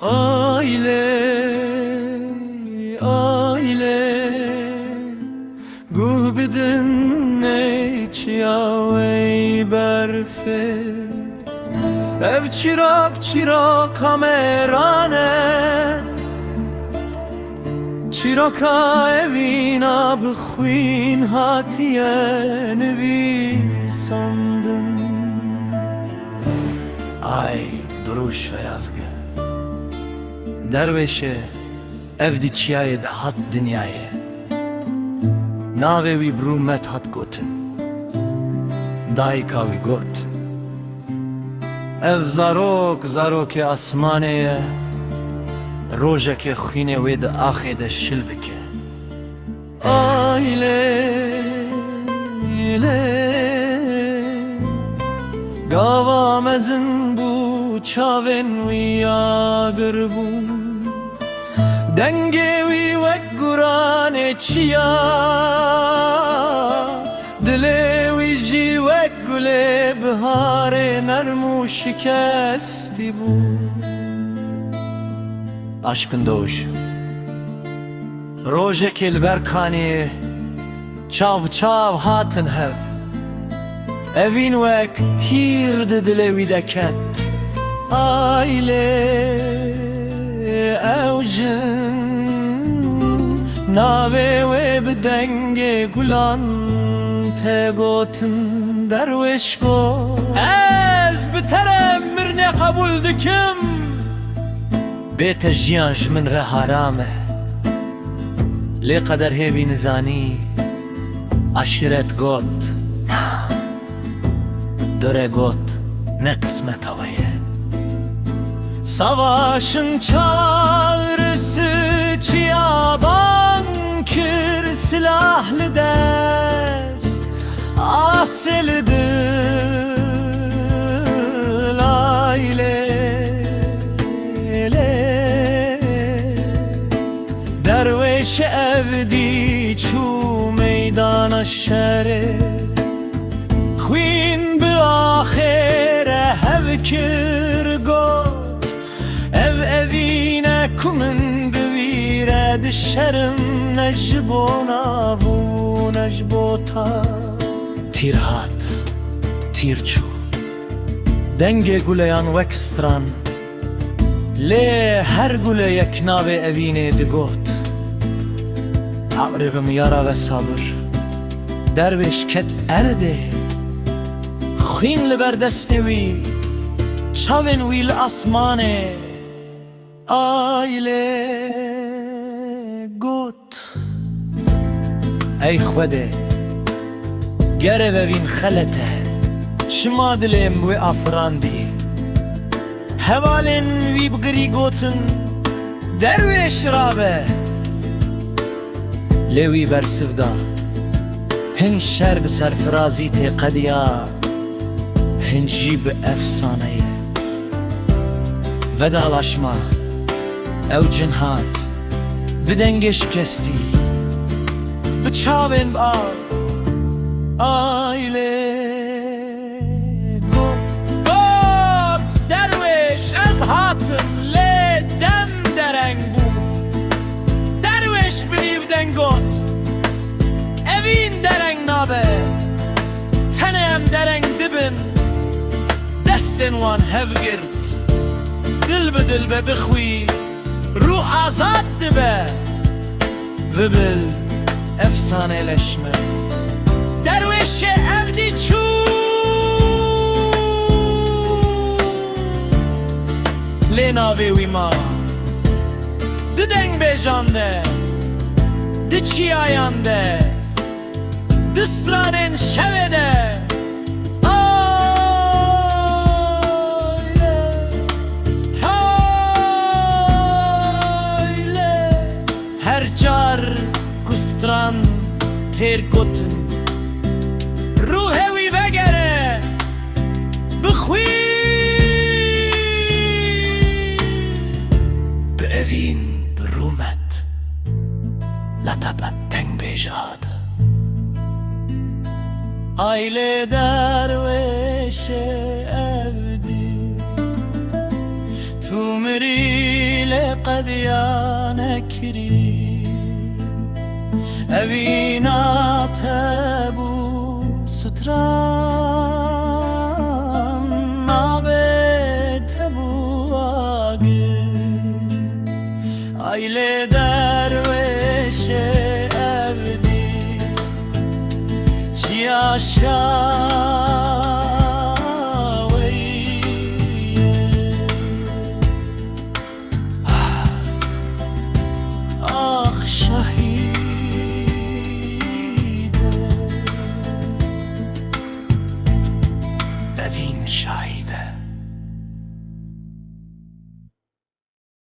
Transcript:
Aile, aile, gurbidin neçya ve berfe. Ev çırak çırak kamerane, çiraka evina bixwin hatiye nevi sandın. Ay duruş ve yazgı derveşe ev diçyaye de hat dünyaya nave vi brumet hat gotin daika vi got ev zarok zaroke asmaneye rojeke khine ve de ahede şilbeke aile gava mezin bu çaven vi agrbun denge vi vek gurane çiya dile vi ji vek gule bihare nermu şikesti bu aşkın doğuş rojek elberkani çav çav hatın hev evin vek tir de dile vi deket aile evjin nave ve bedenge gulan te gotin derviş go ez biterem mirne kabul dikim bete jiyan min re harame li kader hevi nizani aşiret got döre got ne kısmet havaya savaşın çağrısı çiyaban kür silahlı dest asilidir aile derviş evdi çu meydana şere Xwin bi ahire hevkir got ev evine kumin bivire dişerim necbona vu necbota tirhat tirçu denge guleyan vekstran le her gule yek nave evine digot avrigim yara ve sabır derviş ket erde Xwin li ber destê wî çavên wî li asmanê aile got ey xwedê gere vevîn xelete çima dilêm wê afirandî hevalên wî bigirî gotin derwêş rabe lê wî bersivda hin şer bi serfirazî tê qediya hincî bi efsaneye vedalaşma ew cin hat bi dengê şikestî bi çavên bi av aile got derwêş ez hatim lê dem dereng bû derwêş bi nîvden got evîn dereng nabe tenê em dereng dibin destên wan hevgirt dil bi dil be bixwî ruh azad dibe vibil efsaneleşme derwêşê evdî çû lê navê wî ma di deng bêjan de di çiyayan de di stranên şevê de her car kustran têr gotin ruhê wî vegere bixwî bi evîn bi rûmet letebet teng bêjad aile derweşe evdî tu mirî قدیانه کری اوینا تبو ستران نابه تبو آگه ایل درویش ابدی چی آخ شهید